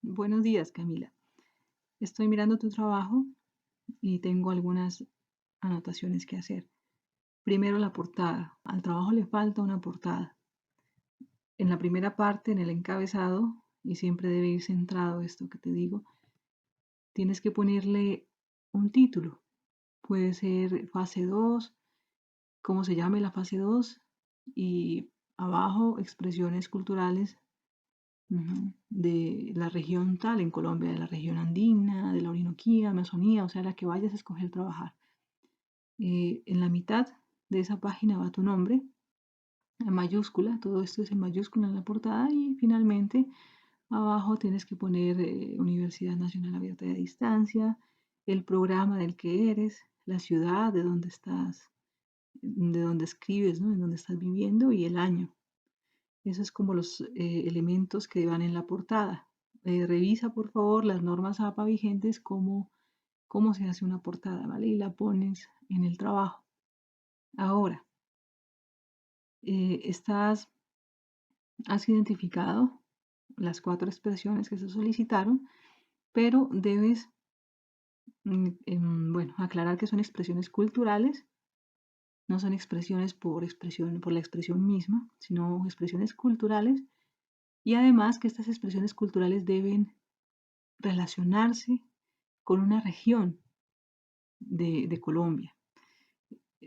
Buenos días, Camila. Estoy mirando tu trabajo y tengo algunas anotaciones que hacer. Primero, la portada. Al trabajo le falta una portada. En la primera parte, en el encabezado, y siempre debe ir centrado esto que te digo, tienes que ponerle un título. Puede ser fase 2, cómo se llame la fase 2, y abajo expresiones culturales de la región tal en Colombia, de la región andina, de la Orinoquía, Amazonía, o sea, la que vayas a escoger trabajar. En la mitad de esa página va tu nombre, en mayúscula, todo esto es en mayúscula en la portada y finalmente abajo tienes que poner Universidad Nacional Abierta de Distancia, el programa del que eres, la ciudad de donde estás, de donde escribes, ¿no? En donde estás viviendo y el año. Esos es como los elementos que van en la portada. Revisa por favor las normas APA vigentes, cómo se hace una portada, ¿vale? Y la pones en el trabajo. Ahora, has identificado las 4 expresiones que se solicitaron, pero debes, bueno, aclarar que son expresiones culturales, no son expresiones por la expresión misma, sino expresiones culturales, y además que estas expresiones culturales deben relacionarse con una región de Colombia,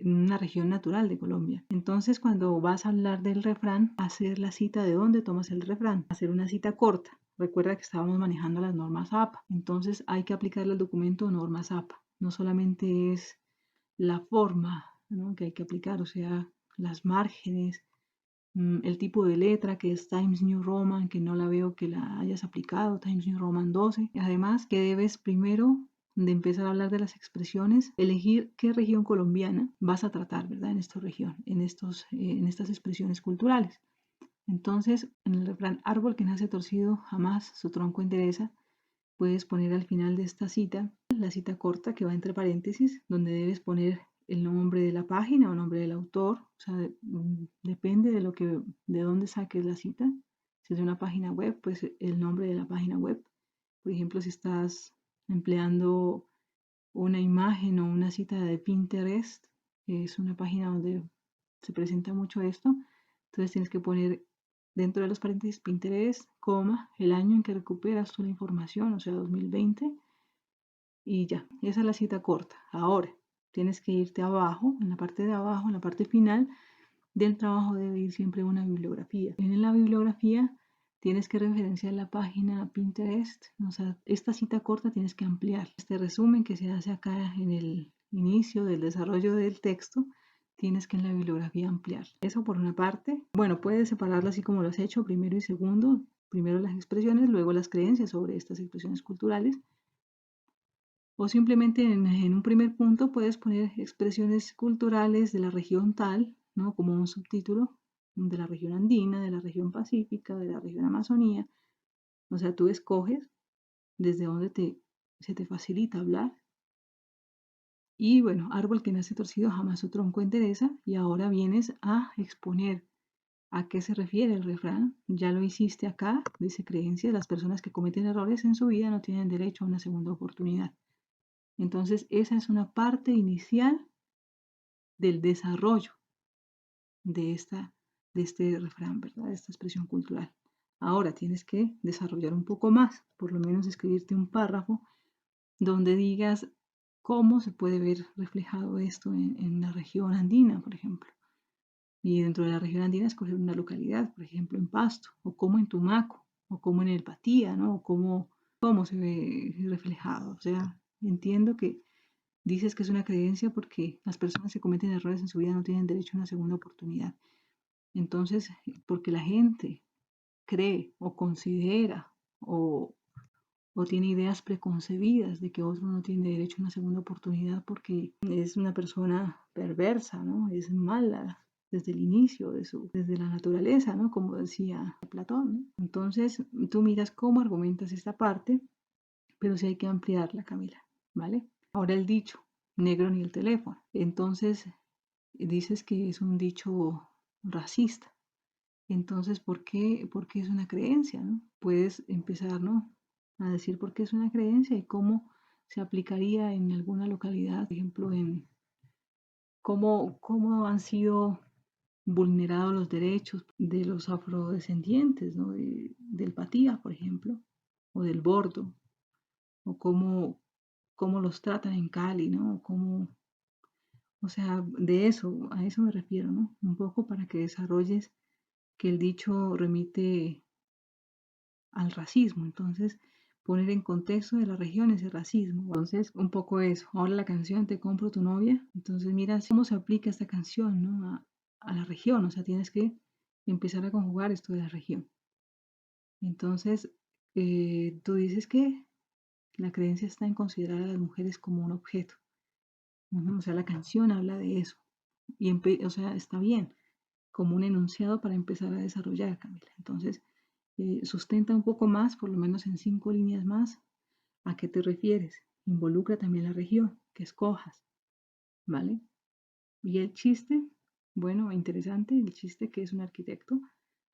una región natural de Colombia. Entonces, cuando vas a hablar del refrán, hacer la cita de dónde tomas el refrán, hacer una cita corta. Recuerda que estábamos manejando las normas APA, entonces hay que aplicarle al documento normas APA. No solamente es la forma, ¿no?, que hay que aplicar, o sea, las márgenes, el tipo de letra que es Times New Roman, que no la veo que la hayas aplicado, Times New Roman 12. Además, que debes primero de empezar a hablar de las expresiones, elegir qué región colombiana vas a tratar, ¿verdad? En esta región, en estas expresiones culturales. Entonces, en el refrán árbol que nace torcido, jamás su tronco endereza, puedes poner al final de esta cita, la cita corta que va entre paréntesis, donde debes poner el nombre de la página o nombre del autor, o sea, depende de dónde saques la cita. Si es de una página web, pues el nombre de la página web. Por ejemplo, si estás empleando una imagen o una cita de Pinterest, que es una página donde se presenta mucho esto, entonces tienes que poner dentro de los paréntesis Pinterest, coma, el año en que recuperas toda la información, o sea, 2020, y ya, esa es la cita corta. Ahora, tienes que irte abajo, en la parte de abajo, en la parte final del trabajo debe ir siempre una bibliografía. En la bibliografía tienes que referenciar la página Pinterest, o sea, esta cita corta tienes que ampliar. Este resumen que se hace acá en el inicio del desarrollo del texto, tienes que en la bibliografía ampliar. Eso por una parte. Bueno, puedes separarla así como lo has hecho, primero y segundo. Primero las expresiones, luego las creencias sobre estas expresiones culturales. O simplemente en un primer punto puedes poner expresiones culturales de la región tal, ¿no? Como un subtítulo de la región andina, de la región pacífica, de la región amazonía. O sea, tú escoges desde dónde se te facilita hablar. Y bueno, árbol que nace torcido jamás su tronco endereza. Y ahora vienes a exponer a qué se refiere el refrán. Ya lo hiciste acá, dice creencia, las personas que cometen errores en su vida no tienen derecho a una segunda oportunidad. Entonces, esa es una parte inicial del desarrollo de, de este refrán, ¿verdad? De esta expresión cultural. Ahora tienes que desarrollar un poco más, por lo menos escribirte un párrafo donde digas cómo se puede ver reflejado esto en la región andina, por ejemplo. Y dentro de la región andina escoger una localidad, por ejemplo, en Pasto, o como en Tumaco, o como en El Patía, ¿no? O cómo se ve reflejado. O sea, entiendo que dices que es una creencia porque las personas que cometen errores en su vida no tienen derecho a una segunda oportunidad. Entonces, porque la gente cree o considera o, o tiene ideas preconcebidas de que otro no tiene derecho a una segunda oportunidad porque es una persona perversa, ¿no? Es mala desde el inicio, desde la naturaleza, ¿no? Como decía Platón, ¿no? Entonces, tú miras cómo argumentas esta parte, pero sí hay que ampliarla, Camila, ¿vale? Ahora el dicho, negro ni el teléfono. Entonces, dices que es un dicho racista. Entonces, ¿por qué? Porque es una creencia, ¿no? Puedes empezar, ¿no? a decir por qué es una creencia y cómo se aplicaría en alguna localidad, por ejemplo, en cómo han sido vulnerados los derechos de los afrodescendientes, ¿no? Del Patía, por ejemplo, o del Bordo, o cómo los tratan en Cali, ¿no? O sea, a eso me refiero, ¿no? Un poco para que desarrolles que el dicho remite al racismo, entonces poner en contexto de la región ese racismo. Entonces, un poco eso. Ahora la canción Te compro tu novia, entonces mira cómo se aplica esta canción, ¿no? A la región, o sea, tienes que empezar a conjugar esto de la región. Entonces, tú dices que la creencia está en considerar a las mujeres como un objeto. O sea, la canción habla de eso. Y o sea, está bien, como un enunciado para empezar a desarrollar, Camila. Entonces, sustenta un poco más, por lo menos en 5 líneas más, a qué te refieres. Involucra también la región que escojas, ¿vale? Y el chiste, bueno, interesante, el chiste que es un arquitecto,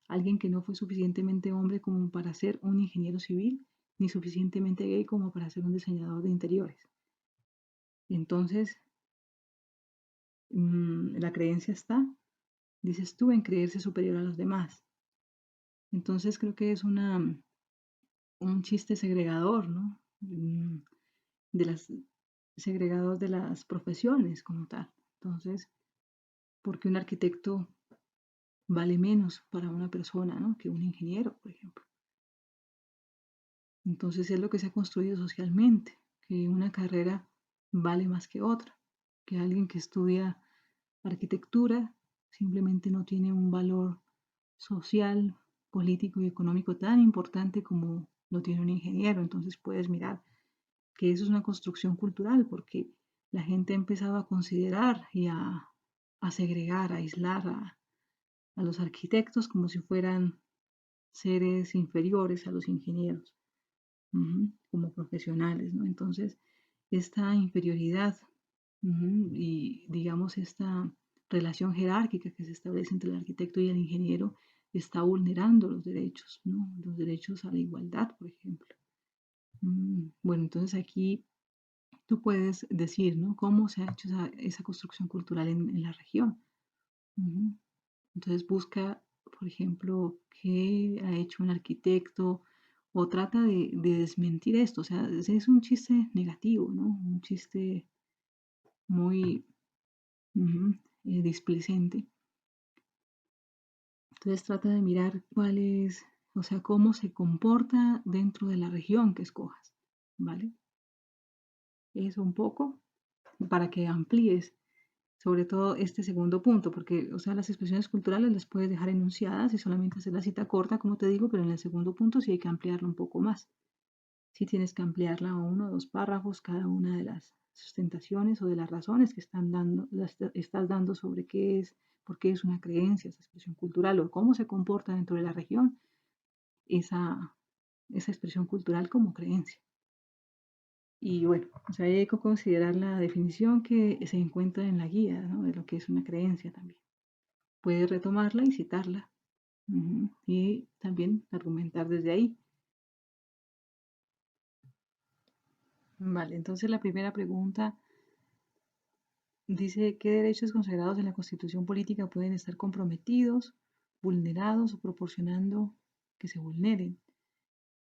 alguien que no fue suficientemente hombre como para ser un ingeniero civil, ni suficientemente gay como para ser un diseñador de interiores. Entonces, la creencia está, dices tú, en creerse superior a los demás. Entonces creo que es un chiste segregador, ¿no? De las segregados de las profesiones como tal. Entonces, porque un arquitecto vale menos para una persona, ¿no? Que un ingeniero, por ejemplo. Entonces es lo que se ha construido socialmente, que una carrera vale más que otra, que alguien que estudia arquitectura simplemente no tiene un valor social, político y económico tan importante como lo tiene un ingeniero. Entonces puedes mirar que eso es una construcción cultural, porque la gente empezaba a considerar y a segregar, a aislar a los arquitectos como si fueran seres inferiores a los ingenieros, como profesionales, ¿no? Entonces, esta inferioridad y, digamos, esta relación jerárquica que se establece entre el arquitecto y el ingeniero está vulnerando los derechos, ¿no? Los derechos a la igualdad, por ejemplo. Bueno, entonces aquí tú puedes decir, ¿no? Cómo se ha hecho esa construcción cultural en la región. Ujú. Entonces busca, por ejemplo, qué ha hecho un arquitecto o trata de desmentir esto. O sea, es un chiste negativo, ¿no? Un chiste muy displicente. Entonces trata de mirar cuál es, o sea, cómo se comporta dentro de la región que escojas, ¿vale? Eso un poco para que amplíes sobre todo este segundo punto, porque, o sea, las expresiones culturales las puedes dejar enunciadas y solamente hacer la cita corta, como te digo, pero en el segundo punto sí hay que ampliarla un poco más. Sí tienes que ampliarla a 1 o 2 párrafos cada una de las sustentaciones o de las razones que estás dando sobre qué es, por qué es una creencia, esa expresión cultural o cómo se comporta dentro de la región esa, esa expresión cultural como creencia. Y bueno, o sea, hay que considerar la definición que se encuentra en la guía, ¿no? De lo que es una creencia también. Puedes retomarla y citarla. Y también argumentar desde ahí. Vale, entonces la primera pregunta dice, ¿qué derechos consagrados en la Constitución política pueden estar comprometidos, vulnerados o proporcionando que se vulneren?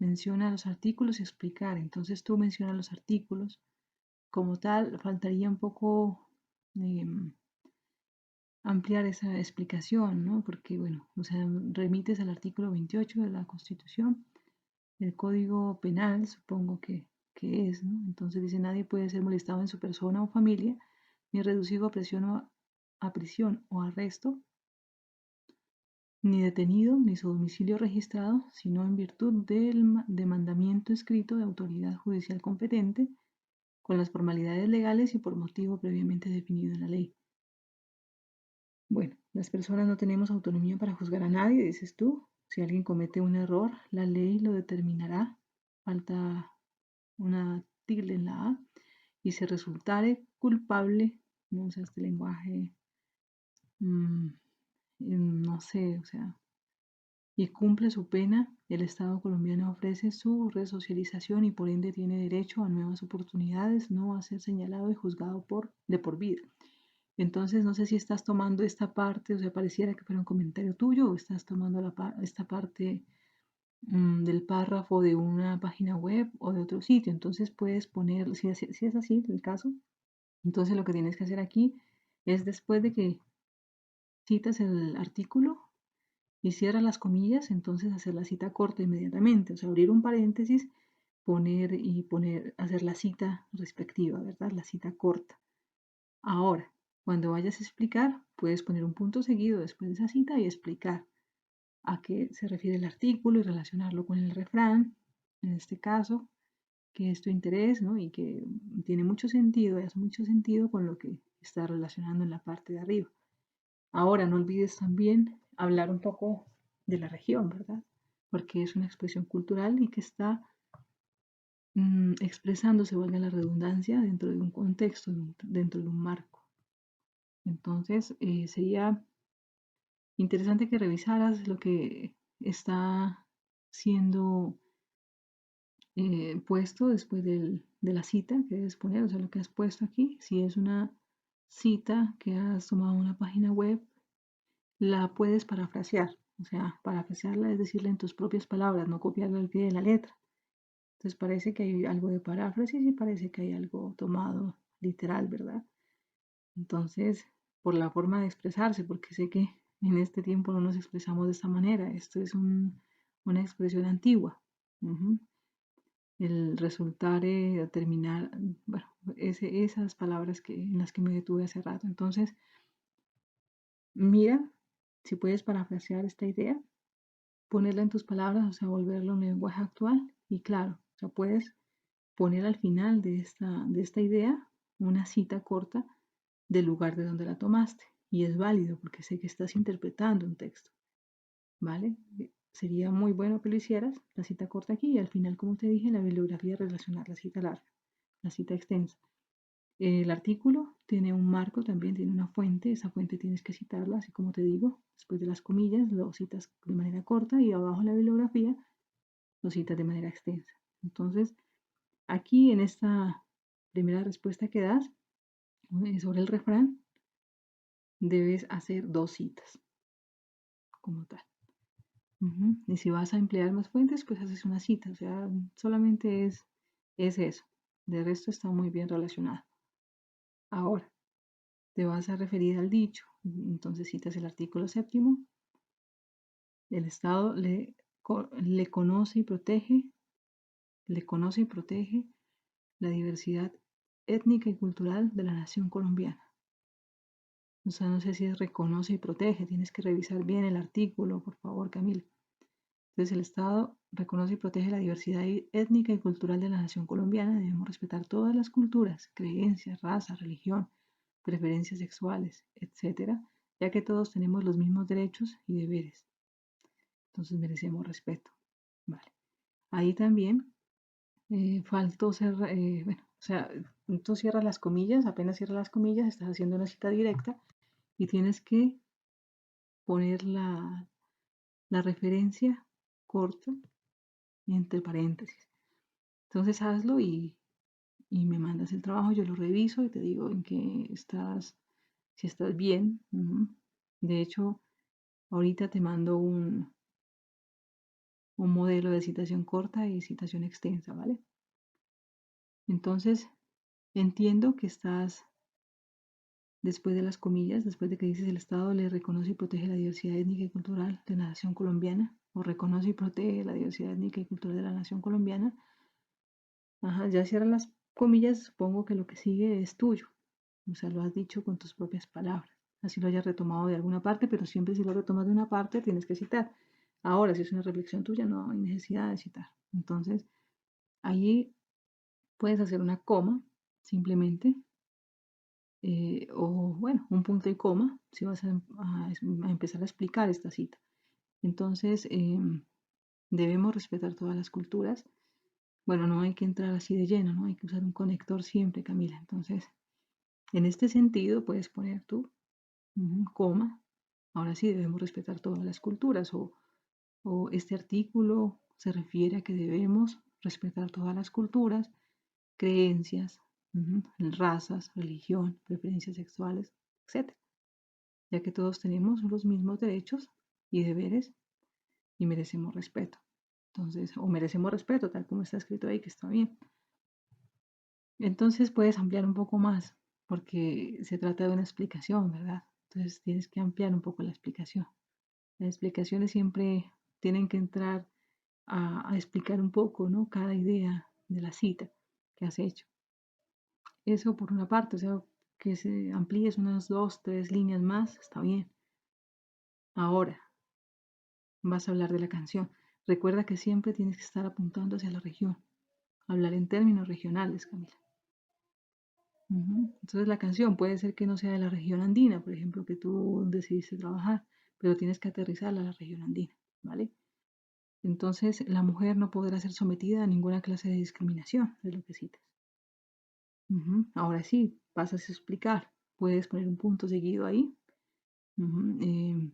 Menciona los artículos y explicar. Entonces tú mencionas los artículos. Como tal, faltaría un poco ampliar esa explicación, ¿no? Porque, bueno, o sea, remites al artículo 28 de la Constitución, el Código Penal, supongo que es, ¿no? Entonces dice, nadie puede ser molestado en su persona o familia, ni reducido a prisión o arresto, ni detenido, ni su domicilio registrado, sino en virtud del demandamiento escrito de autoridad judicial competente, con las formalidades legales y por motivo previamente definido en la ley. Bueno, las personas no tenemos autonomía para juzgar a nadie, dices tú. Si alguien comete un error, la ley lo determinará. Falta una tilde en la A. Y si resultare culpable, no usa este lenguaje, no sé, o sea, y cumple su pena, el Estado colombiano ofrece su resocialización y por ende tiene derecho a nuevas oportunidades, no a ser señalado y juzgado de por vida. Entonces, no sé si estás tomando esta parte, o sea, pareciera que fuera un comentario tuyo, o estás tomando esta parte del párrafo de una página web o de otro sitio. Entonces, puedes poner, si es así el caso, entonces lo que tienes que hacer aquí es después de que citas el artículo y cierras las comillas, entonces hacer la cita corta inmediatamente, o sea, abrir un paréntesis, hacer la cita respectiva, ¿verdad? La cita corta. Ahora, cuando vayas a explicar, puedes poner un punto seguido después de esa cita y explicar a qué se refiere el artículo y relacionarlo con el refrán, en este caso, que es tu interés, ¿no? Y que tiene mucho sentido, hace mucho sentido con lo que está relacionando en la parte de arriba. Ahora, no olvides también hablar un poco de la región, ¿verdad? Porque es una expresión cultural y que está expresándose, valga la redundancia, dentro de un contexto, dentro de un marco. Entonces, sería interesante que revisaras lo que está siendo puesto después de la cita que debes poner, o sea, lo que has puesto aquí. Si es una cita que has tomado en una página web, la puedes parafrasear. O sea, parafrasearla es decirla en tus propias palabras, no copiarla al pie de la letra. Entonces parece que hay algo de paráfrasis y parece que hay algo tomado literal, ¿verdad? Entonces, por la forma de expresarse, porque sé que en este tiempo no nos expresamos de esta manera. Esto es una expresión antigua. El resultar, terminar, bueno, esas palabras en las que me detuve hace rato. Entonces, mira si puedes parafrasear esta idea, ponerla en tus palabras, o sea, volverlo un lenguaje actual. Y claro, o sea, puedes poner al final de esta idea una cita corta del lugar de donde la tomaste. Y es válido porque sé que estás interpretando un texto, ¿vale? Sería muy bueno que lo hicieras, la cita corta aquí y al final, como te dije, la bibliografía relacionar la cita larga, la cita extensa. El artículo tiene un marco, también tiene una fuente, esa fuente tienes que citarla, así como te digo, después de las comillas lo citas de manera corta y abajo en la bibliografía lo citas de manera extensa. Entonces, aquí en esta primera respuesta que das sobre el refrán, debes hacer dos citas como tal. Y si vas a emplear más fuentes, pues haces una cita, o sea, solamente es eso. De resto está muy bien relacionado. Ahora, te vas a referir al dicho, entonces citas el artículo séptimo. El Estado le conoce y protege la diversidad étnica y cultural de la nación colombiana. O sea, no sé si es reconoce y protege, tienes que revisar bien el artículo, por favor, Camila. Entonces, el Estado reconoce y protege la diversidad étnica y cultural de la nación colombiana. Debemos respetar todas las culturas, creencias, raza, religión, preferencias sexuales, etcétera, ya que todos tenemos los mismos derechos y deberes. Entonces, merecemos respeto. Vale. Ahí también faltó cerrar, bueno, o sea, tú cierras las comillas, apenas cierras las comillas, estás haciendo una cita directa y tienes que poner la referencia corta entre paréntesis. Entonces hazlo y me mandas el trabajo, yo lo reviso y te digo en qué estás, si estás bien. De hecho, ahorita te mando un modelo de citación corta y citación extensa, ¿vale? Entonces, entiendo que estás después de las comillas, después de que dices el Estado le reconoce y protege la diversidad étnica y cultural de la nación colombiana, o reconoce y protege la diversidad étnica y cultural de la nación colombiana. Ajá, ya cierras las comillas, supongo que lo que sigue es tuyo. O sea, lo has dicho con tus propias palabras. Así lo hayas retomado de alguna parte, pero siempre si lo retomas de una parte tienes que citar. Ahora, si es una reflexión tuya, no hay necesidad de citar. Entonces, ahí puedes hacer una coma, simplemente, o bueno, un punto y coma, si vas a empezar a explicar esta cita. Entonces, debemos respetar todas las culturas. Bueno, no hay que entrar así de lleno, ¿no? Hay que usar un conector siempre, Camila. Entonces, en este sentido, puedes poner tú, coma. Ahora sí, debemos respetar todas las culturas o o este artículo se refiere a que debemos respetar todas las culturas, creencias, razas, religión, preferencias sexuales, etc. Ya que todos tenemos los mismos derechos y deberes y merecemos respeto. Entonces, o merecemos respeto, tal como está escrito ahí, que está bien. Entonces puedes ampliar un poco más, porque se trata de una explicación, ¿verdad? Entonces tienes que ampliar un poco la explicación. Las explicaciones siempre tienen que entrar a explicar un poco, ¿no? Cada idea de la cita que has hecho. Eso por una parte, o sea, que se amplíes unas 2, 3 líneas más, está bien. Ahora vas a hablar de la canción. Recuerda que siempre tienes que estar apuntando hacia la región. Hablar en términos regionales, Camila. Entonces la canción puede ser que no sea de la región andina, por ejemplo, que tú decidiste trabajar, pero tienes que aterrizarla a la región andina, ¿vale? Entonces la mujer no podrá ser sometida a ninguna clase de discriminación, es lo que citas. Ahora sí, pasas a explicar. Puedes poner un punto seguido ahí. Bueno,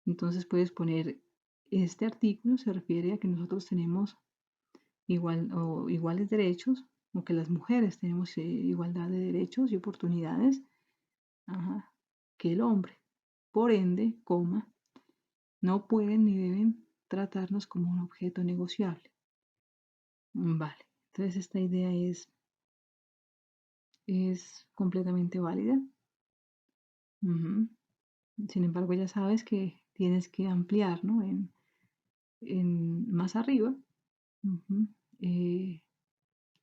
entonces puedes poner, este artículo se refiere a que nosotros tenemos iguales derechos, o que las mujeres tenemos igualdad de derechos y oportunidades, que el hombre. Por ende, no pueden ni deben tratarnos como un objeto negociable. Vale, entonces esta idea es completamente válida. Sin embargo, ya sabes que tienes que ampliar, ¿no? En más arriba, eh,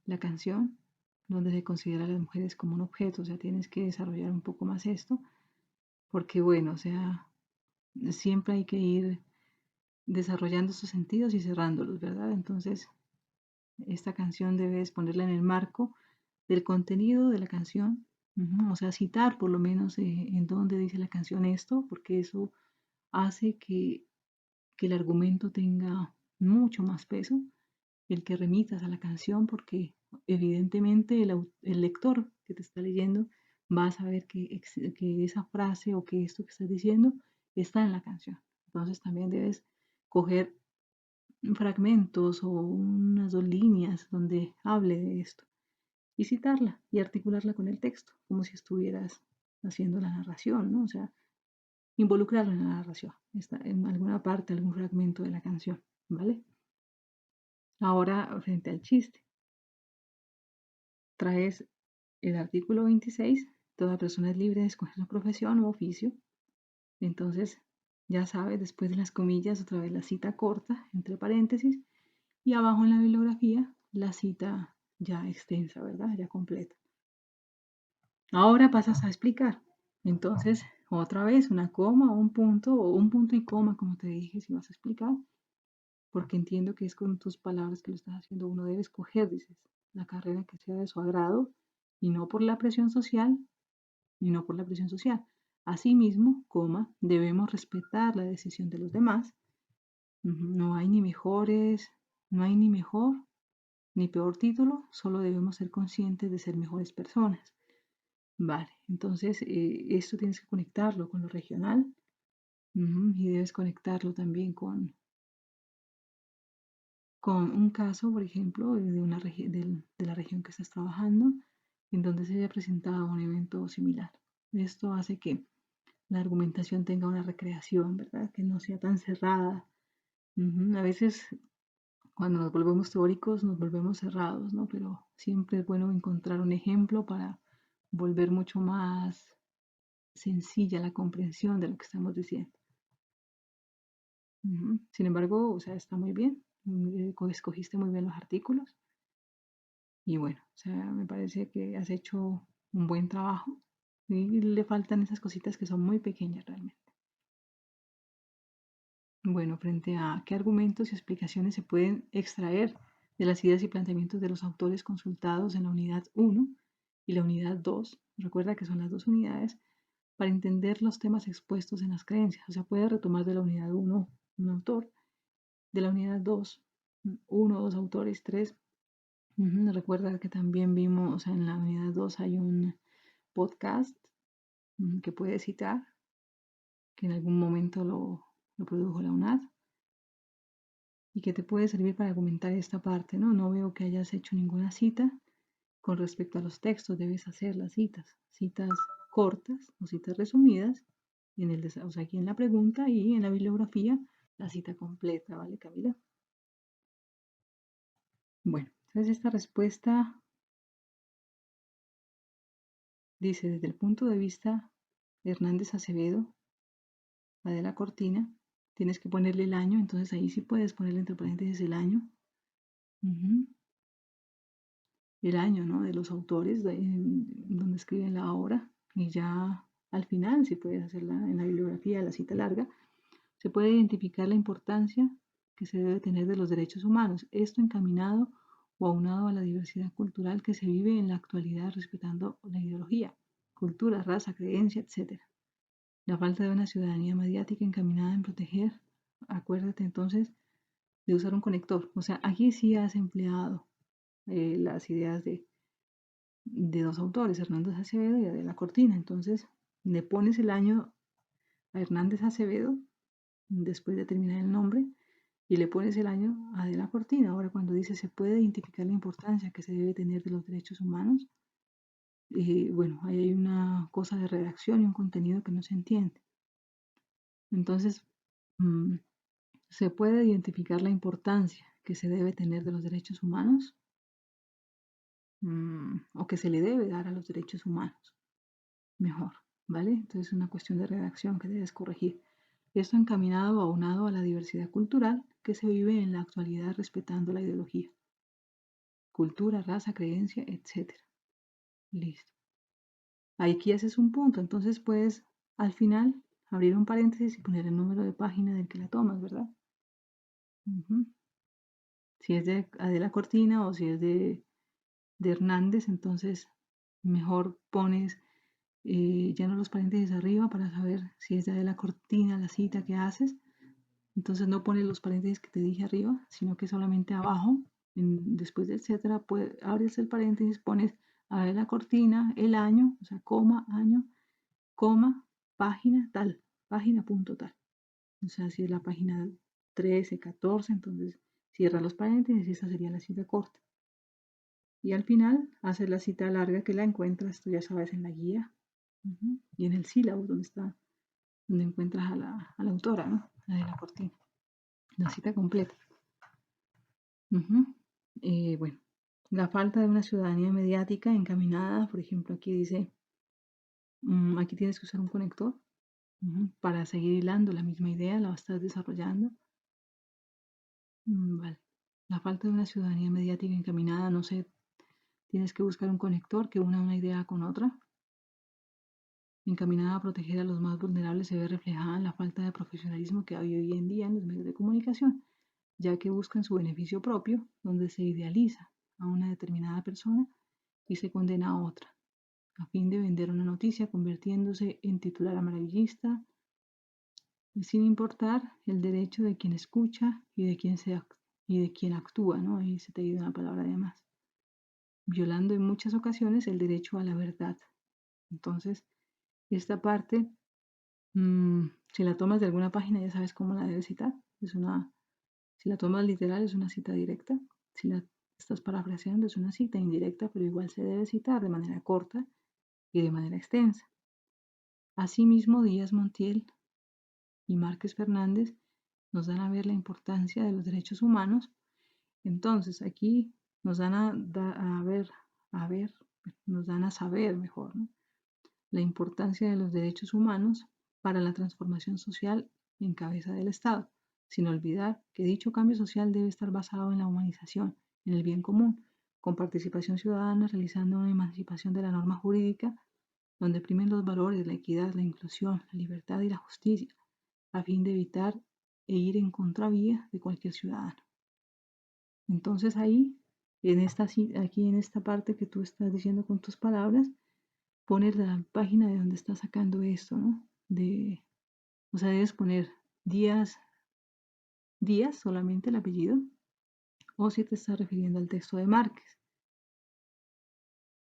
la canción, donde se considera a las mujeres como un objeto, o sea, tienes que desarrollar un poco más esto, porque bueno, o sea, siempre hay que ir desarrollando sus sentidos y cerrándolos, ¿verdad? Entonces, esta canción debes ponerla en el marco del contenido de la canción, o sea, citar por lo menos en dónde dice la canción esto, porque eso hace que el argumento tenga mucho más peso, el que remitas a la canción, porque evidentemente el lector que te está leyendo va a saber que esa frase o que esto que estás diciendo está en la canción. Entonces también debes coger fragmentos o unas 2 líneas donde hable de esto y citarla y articularla con el texto, como si estuvieras haciendo la narración, ¿no? O sea, involucrarlo en la narración, está en alguna parte, algún fragmento de la canción, ¿vale? Ahora, frente al chiste, traes el artículo 26, toda persona es libre de escoger su profesión u oficio. Entonces, ya sabes, después de las comillas, otra vez la cita corta, entre paréntesis, y abajo en la bibliografía, la cita ya extensa, ¿verdad? Ya completa. Ahora pasas a explicar. Entonces, otra vez una coma o un punto y coma, como te dije, si vas a explicar, porque entiendo que es con tus palabras que lo estás haciendo. Uno debe escoger, dices, la carrera que sea de su agrado y no por la presión social, y no por la presión social. Asimismo, debemos respetar la decisión de los demás. No hay ni mejores, no hay ni mejor ni peor título, solo debemos ser conscientes de ser mejores personas. Vale, entonces esto tienes que conectarlo con lo regional, y debes conectarlo también con un caso, por ejemplo, de la región que estás trabajando, en donde se haya presentado un evento similar. Esto hace que la argumentación tenga una recreación, ¿verdad? Que no sea tan cerrada. A veces cuando nos volvemos teóricos nos volvemos cerrados, ¿no? Pero siempre es bueno encontrar un ejemplo para volver mucho más sencilla la comprensión de lo que estamos diciendo. Sin embargo, o sea, está muy bien. Escogiste muy bien los artículos. Y bueno, o sea, me parece que has hecho un buen trabajo. Y le faltan esas cositas que son muy pequeñas realmente. Bueno, frente a qué argumentos y explicaciones se pueden extraer de las ideas y planteamientos de los autores consultados en la unidad 1 y la unidad 2, recuerda que son las 2 unidades, para entender los temas expuestos en las creencias. O sea, puede retomar de la unidad 1 un autor, de la unidad 2, 1, 2 autores, 3. Recuerda que también vimos, o sea, en la unidad 2 hay un podcast que puedes citar. que en algún momento lo produjo la UNAD y que te puede servir para argumentar esta parte, ¿no? No veo que hayas hecho ninguna cita con respecto a los textos, debes hacer las citas cortas o citas resumidas, o sea, aquí en la pregunta y en la bibliografía, la cita completa, ¿vale, Camila? Bueno, entonces esta respuesta dice, desde el punto de vista de Hernández Acevedo, la de la cortina, tienes que ponerle el año, entonces ahí sí puedes ponerle entre paréntesis el año. El año, ¿no? De los autores donde escriben la obra y ya al final, si puedes hacerla en la bibliografía, la cita larga, se puede identificar la importancia que se debe tener de los derechos humanos, esto encaminado o aunado a la diversidad cultural que se vive en la actualidad respetando la ideología, cultura, raza, creencia, etc. La falta de una ciudadanía mediática encaminada en proteger, acuérdate entonces de usar un conector, o sea, aquí sí has empleado las ideas de dos autores, Hernández Acevedo y Adela Cortina. Entonces, le pones el año a Hernández Acevedo, después de terminar el nombre, y le pones el año a Adela Cortina. Ahora, cuando dice se puede identificar la importancia que se debe tener de los derechos humanos, bueno, ahí hay una cosa de redacción y un contenido que no se entiende. Entonces, se puede identificar la importancia que se debe tener de los derechos humanos o que se le debe dar a los derechos humanos. Mejor, ¿vale? Entonces es una cuestión de redacción que debes corregir. Esto encaminado o aunado a la diversidad cultural que se vive en la actualidad respetando la ideología, cultura, raza, creencia, etc. Listo. Aquí haces un punto, entonces puedes al final abrir un paréntesis y poner el número de página del que la tomas, ¿verdad? Si es de Adela Cortina o si es de Hernández, entonces mejor pones ya no los paréntesis arriba para saber si es de la cortina la cita que haces. Entonces no pones los paréntesis que te dije arriba, sino que solamente abajo, después de etcétera, abres el paréntesis, pones a ver la cortina, el año, o sea, coma, año, coma, página, tal, página punto tal. O sea, si es la página 13, 14, entonces cierra los paréntesis y esa sería la cita corta. Y al final haces la cita larga que la encuentras, tú ya sabes, en la guía y en el sílabo donde encuentras a la autora, ¿no? La de la cortina, la cita completa. Bueno, la falta de una ciudadanía mediática encaminada, por ejemplo, aquí dice, aquí tienes que usar un conector para seguir hilando la misma idea, la estás desarrollando. Vale. La falta de una ciudadanía mediática encaminada, no sé, tienes que buscar un conector que una idea con otra. Encaminada a proteger a los más vulnerables se ve reflejada en la falta de profesionalismo que hay hoy en día en los medios de comunicación, ya que buscan su beneficio propio, donde se idealiza a una determinada persona y se condena a otra, a fin de vender una noticia convirtiéndose en titular amarillista, sin importar el derecho de quien escucha y de quien actúa, ¿no? Ahí se te ha ido una palabra de más, violando en muchas ocasiones el derecho a la verdad. Entonces, esta parte, si la tomas de alguna página ya sabes cómo la debes citar. Si la tomas literal es una cita directa. Si la estás parafraseando es una cita indirecta, pero igual se debe citar de manera corta y de manera extensa. Asimismo, Díaz Montiel y Márquez Fernández nos dan a ver la importancia de los derechos humanos. Entonces, aquí nos dan nos dan a saber mejor, ¿no? La importancia de los derechos humanos para la transformación social en cabeza del Estado, sin olvidar que dicho cambio social debe estar basado en la humanización, en el bien común, con participación ciudadana, realizando una emancipación de la norma jurídica, donde primen los valores, la equidad, la inclusión, la libertad y la justicia, a fin de evitar e ir en contravía de cualquier ciudadano. Entonces ahí, aquí en esta parte que tú estás diciendo con tus palabras, poner la página de donde estás sacando esto, ¿no? O sea, debes poner Díaz, solamente el apellido, o si te estás refiriendo al texto de Márquez,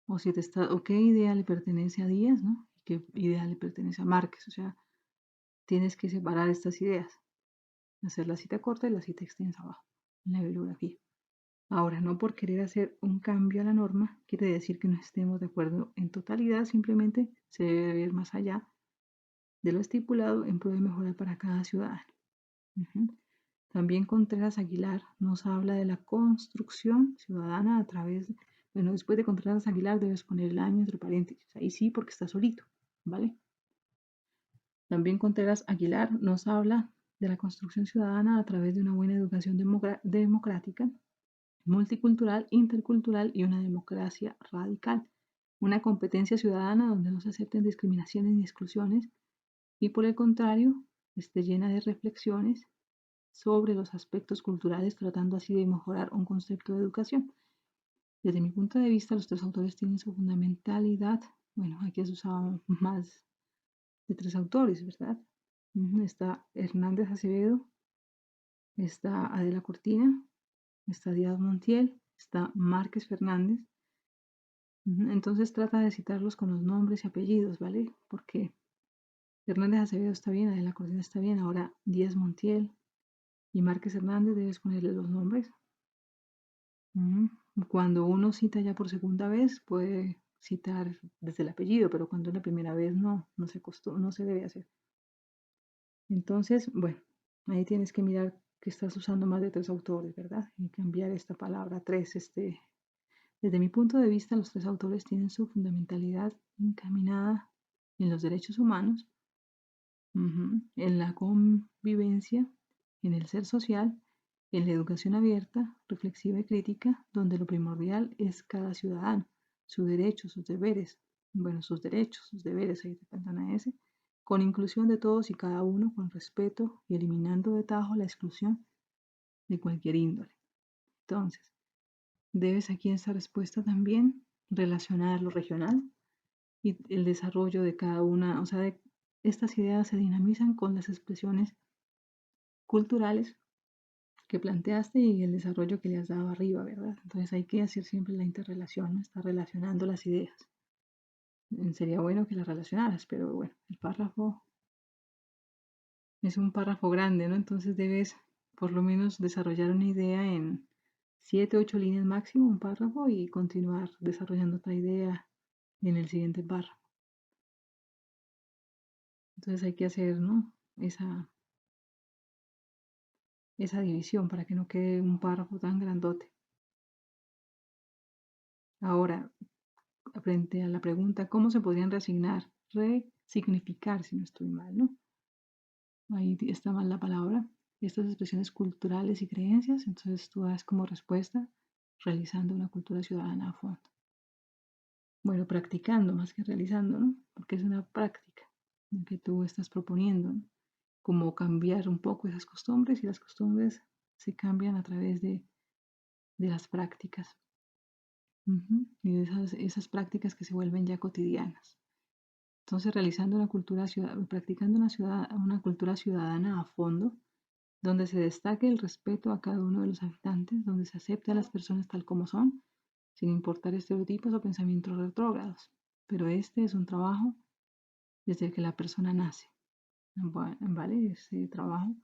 o qué idea le pertenece a Díaz, ¿no? Y qué idea le pertenece a Márquez, o sea, tienes que separar estas ideas, hacer la cita corta y la cita extensa abajo en la bibliografía. Ahora, no por querer hacer un cambio a la norma quiere decir que no estemos de acuerdo en totalidad, simplemente se debe ver más allá de lo estipulado en pro de mejorar para cada ciudadano. También Contreras Aguilar nos habla de la construcción ciudadana a través, bueno, después de Contreras Aguilar debes poner el año entre paréntesis, ahí sí porque está solito, ¿vale? También Contreras Aguilar nos habla de la construcción ciudadana a través de una buena educación democrática, multicultural, intercultural y una democracia radical. Una competencia ciudadana donde no se acepten discriminaciones ni exclusiones y por el contrario, esté llena de reflexiones sobre los aspectos culturales, tratando así de mejorar un concepto de educación. Desde mi punto de vista, los tres autores tienen su fundamentalidad. Bueno, aquí has usado más de tres autores, ¿verdad? Está Hernández Acevedo, está Adela Cortina, está Díaz Montiel, está Márquez Fernández. Entonces trata de citarlos con los nombres y apellidos, ¿vale? Porque Hernández Acevedo está bien, Adela Cortina está bien, ahora Díaz Montiel y Márquez Hernández debes ponerle los nombres. Cuando uno cita ya por segunda vez, puede citar desde el apellido, pero cuando es la primera vez no se debe hacer. Entonces, bueno, ahí tienes que mirar que estás usando más de tres autores, ¿verdad? Y cambiar esta palabra tres. Desde mi punto de vista, los tres autores tienen su fundamentalidad encaminada en los derechos humanos, en la convivencia, en el ser social, en la educación abierta, reflexiva y crítica, donde lo primordial es cada ciudadano, su derecho, sus deberes, bueno, sus derechos, sus deberes, ahí te faltan a ese, con inclusión de todos y cada uno, con respeto y eliminando de tajo la exclusión de cualquier índole. Entonces, debes aquí en esta respuesta también relacionar lo regional y el desarrollo de cada una, o sea, estas ideas se dinamizan con las expresiones culturales que planteaste y el desarrollo que le has dado arriba, ¿verdad? Entonces hay que hacer siempre la interrelación, ¿no? Estar relacionando las ideas. Sería bueno que las relacionaras, pero bueno, el párrafo es un párrafo grande, ¿no? Entonces debes por lo menos desarrollar una idea en 7, 8 líneas máximo, un párrafo, y continuar desarrollando otra idea en el siguiente párrafo. Entonces hay que hacer, ¿no? Esa división para que no quede un párrafo tan grandote. Ahora, frente a la pregunta, ¿cómo se podrían resignificar, si no estoy mal, ¿no? Ahí está mal la palabra. Estas expresiones culturales y creencias, entonces tú das como respuesta realizando una cultura ciudadana a fondo. Bueno, practicando más que realizando, ¿no? Porque es una práctica que tú estás proponiendo, ¿no? Como cambiar un poco esas costumbres y las costumbres se cambian a través de las prácticas. Y de esas prácticas que se vuelven ya cotidianas. Entonces, realizando practicando una cultura ciudadana a fondo, donde se destaque el respeto a cada uno de los habitantes, donde se acepte a las personas tal como son, sin importar estereotipos o pensamientos retrógrados. Pero este es un trabajo desde que la persona nace, ¿vale? Ese trabajo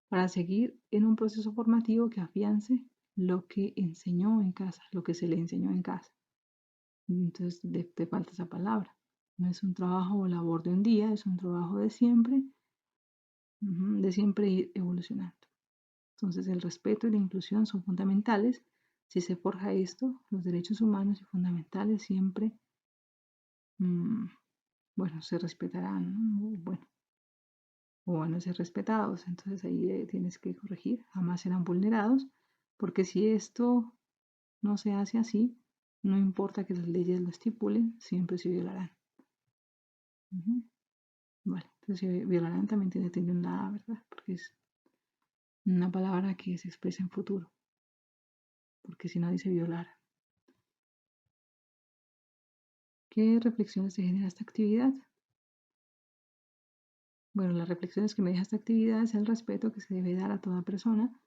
para seguir en un proceso formativo que afiance lo que enseñó en casa, lo que se le enseñó en casa. Entonces te falta esa palabra. No es un trabajo o labor de un día, es un trabajo de siempre ir evolucionando. Entonces el respeto y la inclusión son fundamentales. Si se forja esto, los derechos humanos y fundamentales siempre, bueno, se respetarán, ¿no? Bueno, o van a ser respetados. Entonces ahí tienes que corregir, jamás serán vulnerados, porque si esto no se hace así, no importa que las leyes lo estipulen, siempre se violarán. Vale, entonces violarán también tiene un la, ¿verdad? Porque es una palabra que se expresa en futuro. Porque si no dice violar. ¿Qué reflexiones te genera esta actividad? Bueno, las reflexiones que me deja esta actividad es el respeto que se debe dar a toda persona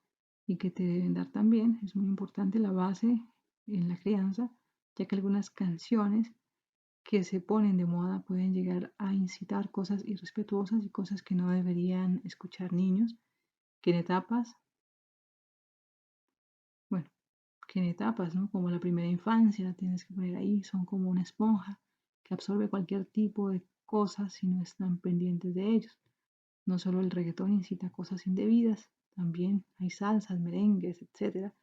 y que te deben dar también. Es muy importante la base en la crianza, ya que algunas canciones que se ponen de moda pueden llegar a incitar cosas irrespetuosas y cosas que no deberían escuchar niños, que en etapas, bueno, que en etapas, ¿no? Como la primera infancia, la tienes que poner ahí, son como una esponja que absorbe cualquier tipo de cosas si no están pendientes de ellos. No solo el reggaetón incita a cosas indebidas, también hay salsas, merengues, etcétera.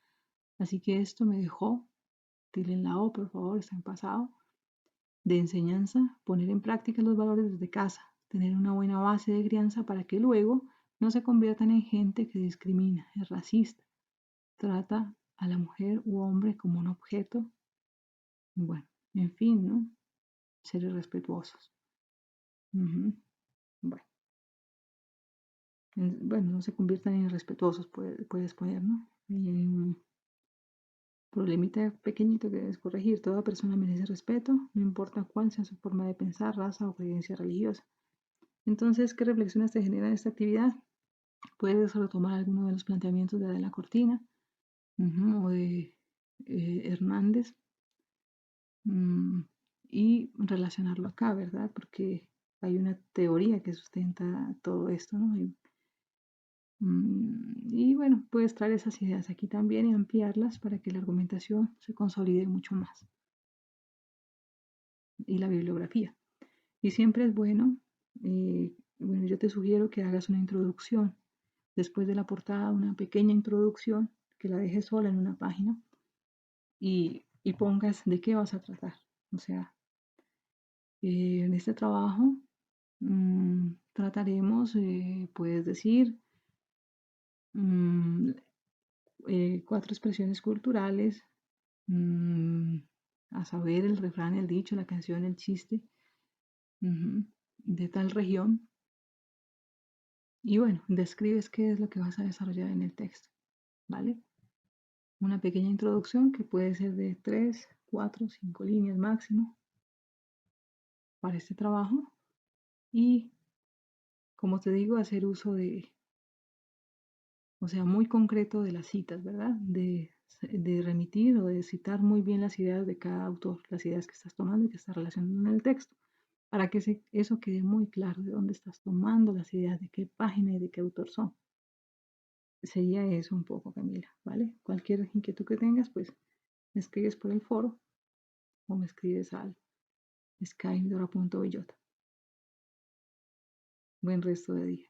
Así que esto me dejó, tiren la O, por favor, está en pasado, de enseñanza, poner en práctica los valores desde casa, tener una buena base de crianza para que luego no se conviertan en gente que discrimina, es racista, trata a la mujer u hombre como un objeto, bueno, en fin, ¿no? Ser irrespetuosos. Ujú. Bueno, bueno, no se conviertan en irrespetuosos, puedes poner, ¿no? Y hay un problemita pequeñito que debes corregir. Toda persona merece respeto, no importa cuál sea su forma de pensar, raza o creencia religiosa. Entonces, ¿qué reflexiones te genera esta actividad? Puedes retomar alguno de los planteamientos de Adela Cortina o de Hernández y relacionarlo acá, ¿verdad? Porque hay una teoría que sustenta todo esto, ¿no? Y bueno, puedes traer esas ideas aquí también y ampliarlas para que la argumentación se consolide mucho más. Y la bibliografía. Y siempre es bueno, bueno, yo te sugiero que hagas una introducción. Después de la portada, una pequeña introducción, que la dejes sola en una página y pongas de qué vas a tratar. O sea, en este trabajo trataremos, puedes decir, 4 expresiones culturales, a saber, el refrán, el dicho, la canción, el chiste, de tal región. Y bueno, describes qué es lo que vas a desarrollar en el texto, ¿vale? Una pequeña introducción que puede ser de 3, 4, 5 líneas máximo para este trabajo. Y como te digo, hacer uso de, o sea, muy concreto de las citas, ¿verdad? De remitir o de citar muy bien las ideas de cada autor, las ideas que estás tomando y que estás relacionando en el texto, para que eso quede muy claro de dónde estás tomando las ideas, de qué página y de qué autor son. Sería eso un poco, Camila, ¿vale? Cualquier inquietud que tengas, pues me escribes por el foro o me escribes al skype.dora.bellota. Buen resto de día.